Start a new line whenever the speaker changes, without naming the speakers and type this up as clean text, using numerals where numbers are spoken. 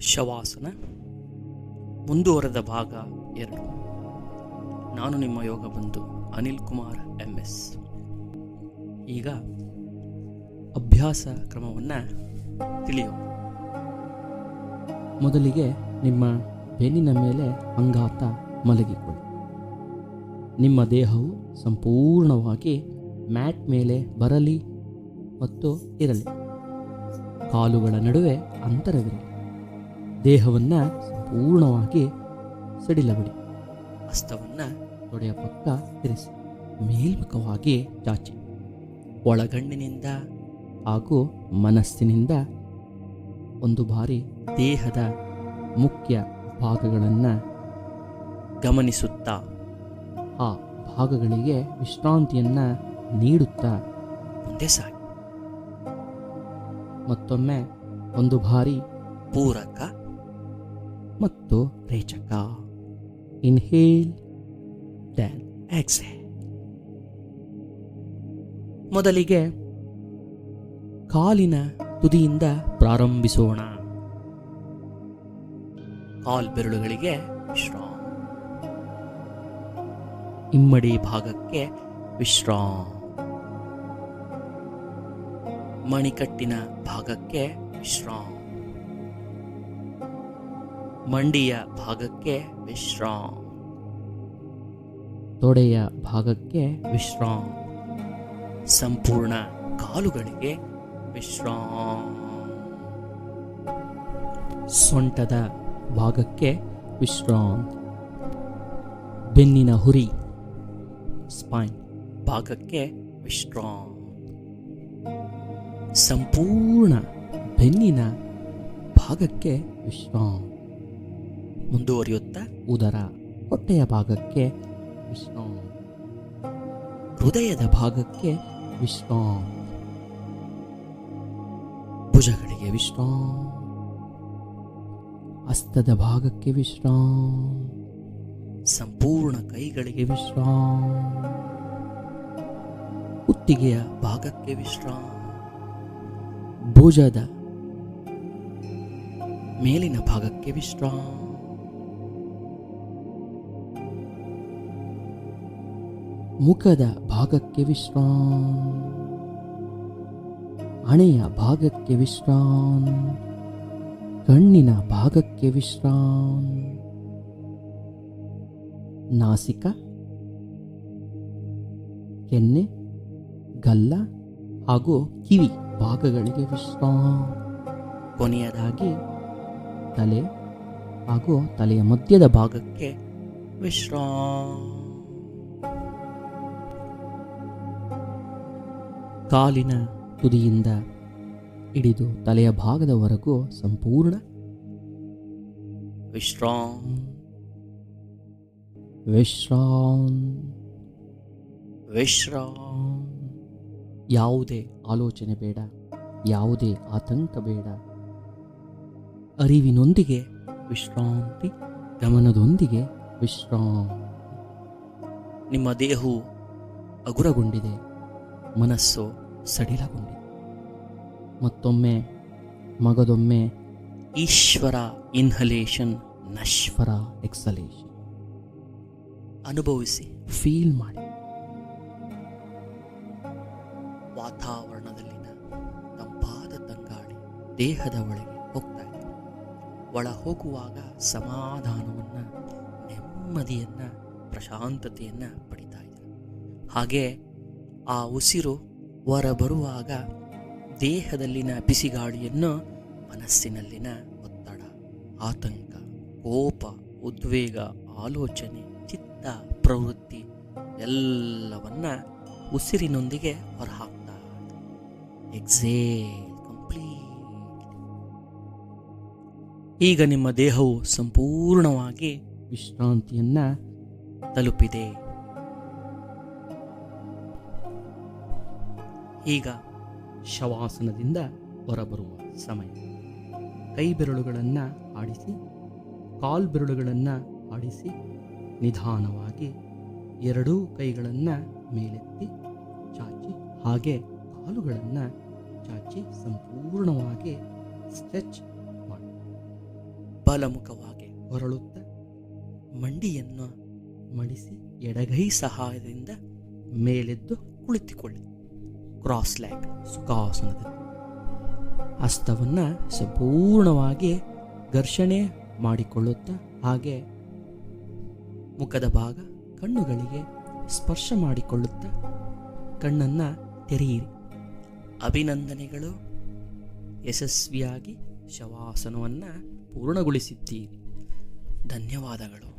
ಶವಾಸನ ಮುಂದುವರೆದ ಭಾಗ 2. ನಾನು ನಿಮ್ಮ ಯೋಗ ಬಂಧು ಅನಿಲ್ ಕುಮಾರ್ MS. ಈಗ ಅಭ್ಯಾಸ ಕ್ರಮವನ್ನು ತಿಳಿಯೋಣ.
ಮೊದಲಿಗೆ ನಿಮ್ಮ ಬೆನ್ನಿನ ಮೇಲೆ ಅಂಗಾತ ಮಲಗಿಕೊಳ್ಳಿ. ನಿಮ್ಮ ದೇಹವು ಸಂಪೂರ್ಣವಾಗಿ ಮ್ಯಾಟ್ ಮೇಲೆ ಬರಲಿ ಮತ್ತು ಇರಲಿ. ಕಾಲುಗಳ ನಡುವೆ ಅಂತರವಿರಲಿ. ದೇಹವನ್ನು ಸಂಪೂರ್ಣವಾಗಿ ಸಡಿಲಬಿಡಿ.
ಹಸ್ತವನ್ನು
ತೊಡೆಯ ಪಕ್ಕ ಇರಿಸಿ ಮೇಲ್ಮುಖವಾಗಿ ಚಾಚಿ.
ಒಳಗಣ್ಣಿನಿಂದ
ಹಾಗೂ ಮನಸ್ಸಿನಿಂದ ಒಂದು ಬಾರಿ ದೇಹದ ಮುಖ್ಯ ಭಾಗಗಳನ್ನು
ಗಮನಿಸುತ್ತಾ
ಆ ಭಾಗಗಳಿಗೆ ವಿಶ್ರಾಂತಿಯನ್ನು ನೀಡುತ್ತಾ
ಮುಂದೆ ಸಾಗಿ.
ಮತ್ತೊಮ್ಮೆ ಒಂದು ಬಾರಿ
ಪೂರಕ
ಮತ್ತು ರೇಚಕ. Inhale then exhale. ಮೊದಲಿಗೆ ಕಾಲಿನ ತುದಿಯಿಂದ ಪ್ರಾರಂಭಿಸೋಣ.
ಕಾಲ್ ಬೆರಳುಗಳಿಗೆ ವಿಶ್ರಾಮ. ಇಮ್ಮಡಿ ಭಾಗಕ್ಕೆ ವಿಶ್ರಾಮ. ಮಣಿಕಟ್ಟಿನ ಭಾಗಕ್ಕೆ ವಿಶ್ರಾಮ. ಮಂಡಿಯ ಭಾಗಕ್ಕೆ ವಿಶ್ರಾಮ.
ತೊಡೆಯ ಭಾಗಕ್ಕೆ ವಿಶ್ರಾಮ.
ಸಂಪೂರ್ಣ ಕಾಲುಗಳಿಗೆ ವಿಶ್ರಾಮ.
ಸೊಂಟದ ಭಾಗಕ್ಕೆ ವಿಶ್ರಾಮ. ಬೆನ್ನಿನ ಹುರಿ ಸ್ಪೈನ್
ಭಾಗಕ್ಕೆ ವಿಶ್ರಾಮ.
ಸಂಪೂರ್ಣ ಬೆನ್ನಿನ ಭಾಗಕ್ಕೆ ವಿಶ್ರಾಮ.
ಮುಂದುವರಿಯುತ್ತಾ
ಉದರ ಹೊಟ್ಟೆಯ ಭಾಗಕ್ಕೆ ವಿಶ್ರಾಮ. ಹೃದಯದ ಭಾಗಕ್ಕೆ ವಿಶ್ರಾಮ. ಭುಜಗಳಿಗೆ ವಿಶ್ರಾಮ. ಹಸ್ತದ ಭಾಗಕ್ಕೆ ವಿಶ್ರಾಮ.
ಸಂಪೂರ್ಣ ಕೈಗಳಿಗೆ
ವಿಶ್ರಾಮ.
ಕುತ್ತಿಗೆಯ ಭಾಗಕ್ಕೆ ವಿಶ್ರಾಮ.
ಭುಜದ
ಮೇಲಿನ ಭಾಗಕ್ಕೆ ವಿಶ್ರಾಮ.
ಮುಖದ ಭಾಗಕ್ಕೆ ವಿಶ್ರಾಮ. ಹಣೆಯ ಭಾಗಕ್ಕೆ ವಿಶ್ರಾಮ. ಕಣ್ಣಿನ ಭಾಗಕ್ಕೆ ವಿಶ್ರಾಮ. ನಾಸಿಕ, ಕೆನ್ನೆ, ಗಲ್ಲ ಹಾಗೂ ಕಿವಿ ಭಾಗಗಳಿಗೆ ವಿಶ್ರಾಮ.
ಕೊನೆಯದಾಗಿ
ತಲೆ ಹಾಗೂ ತಲೆಯ ಮಧ್ಯದ
ಭಾಗಕ್ಕೆ ವಿಶ್ರಾಮ.
ಕಾಲಿನ ತುದಿಯಿಂದ ಹಿಡಿದು ತಲೆಯ ಭಾಗದವರೆಗೂ ಸಂಪೂರ್ಣ
ವಿಶ್ರಾಮ.
ವಿಶ್ರಾಮ.
ವಿಶ್ರಾಮ.
ಯಾವುದೇ ಆಲೋಚನೆ ಬೇಡ, ಯಾವುದೇ ಆತಂಕ ಬೇಡ. ಅರಿವಿನೊಂದಿಗೆ ವಿಶ್ರಾಂತಿ, ಗಮನದೊಂದಿಗೆ ವಿಶ್ರಾಂತಿ.
ನಿಮ್ಮ ದೇಹವು
ಹಗುರಗೊಂಡಿದೆ,
ಮನಸ್ಸು
ಸಡಿಲಗೊಂಡಿದೆ. ಮತ್ತೊಮ್ಮೆ ಮಗದೊಮ್ಮೆ
ಈಶ್ವರ ಇನ್ಹಲೇಷನ್,
ನಶ್ವರ ಎಕ್ಸಲೇಷನ್
ಅನುಭವಿಸಿ.
ಫೀಲ್ ಮಾಡಿ.
ವಾತಾವರಣದಲ್ಲಿನ ತಂಪಾದ ತಂಗಾಳಿ ದೇಹದ ಒಳಗೆ ಹೋಗ್ತಾ ಇದೆ. ಒಳ ಹೋಗುವಾಗ ಸಮಾಧಾನವನ್ನು, ನೆಮ್ಮದಿಯನ್ನು, ಪ್ರಶಾಂತತೆಯನ್ನು ಪಡಿತಾ ಇದೆ. ಹಾಗೆ ಆ ಉಸಿರು ಹೊರ ಬರುವಾಗ ದೇಹದಲ್ಲಿನ ಬಿಸಿಗಾಳಿಯನ್ನು ಮನಸ್ಸಿನಲ್ಲಿನ ಒತ್ತಡ, ಆತಂಕ, ಕೋಪ, ಉದ್ವೇಗ, ಆಲೋಚನೆ, ಚಿತ್ತ, ಪ್ರವೃತ್ತಿ ಎಲ್ಲವನ್ನ ಉಸಿರಿನೊಂದಿಗೆ ಹೊರಹಾಕ್ತಾ ಎಕ್ಸೇಲ್ ಕಂಪ್ಲೀಟ್. ಈಗ ನಿಮ್ಮ ದೇಹವು ಸಂಪೂರ್ಣವಾಗಿ
ವಿಶ್ರಾಂತಿಯನ್ನ
ತಲುಪಿದೆ. ಈಗ
ಶವಾಸನದಿಂದ ಹೊರಬರುವ ಸಮಯ. ಕೈ ಬೆರಳುಗಳನ್ನು ಆಡಿಸಿ, ಕಾಲು ಬೆರಳುಗಳನ್ನು ಆಡಿಸಿ, ನಿಧಾನವಾಗಿ ಎರಡೂ ಕೈಗಳನ್ನು ಮೇಲೆತ್ತಿ ಚಾಚಿ, ಹಾಗೆ ಕಾಲುಗಳನ್ನು ಚಾಚಿ ಸಂಪೂರ್ಣವಾಗಿ ಸ್ಟ್ರೆಚ್ ಮಾಡಿ.
ಬಲಮುಖವಾಗಿ
ಹೊರಳುತ್ತಾ
ಮಂಡಿಯನ್ನು
ಮಡಿಸಿ
ಎಡಗೈ ಸಹಾಯದಿಂದ
ಮೇಲೆದ್ದು
ಕುಳಿತುಕೊಳ್ಳಿ.
ಕ್ರಾಸ್ ಲೆಗ್ ಸುಖಾಸನದಲ್ಲಿ ಹಸ್ತವನ್ನು ಸಂಪೂರ್ಣವಾಗಿ ಘರ್ಷಣೆ ಮಾಡಿಕೊಳ್ಳುತ್ತಾ ಹಾಗೆ ಮುಖದ ಭಾಗ ಕಣ್ಣುಗಳಿಗೆ ಸ್ಪರ್ಶ ಮಾಡಿಕೊಳ್ಳುತ್ತಾ ಕಣ್ಣನ್ನು ತೆರೆಯಿರಿ.
ಅಭಿನಂದನೆಗಳು.
ಯಶಸ್ವಿಯಾಗಿ ಶವಾಸನವನ್ನು ಪೂರ್ಣಗೊಳಿಸಿದ್ದೀರಿ.
ಧನ್ಯವಾದಗಳು.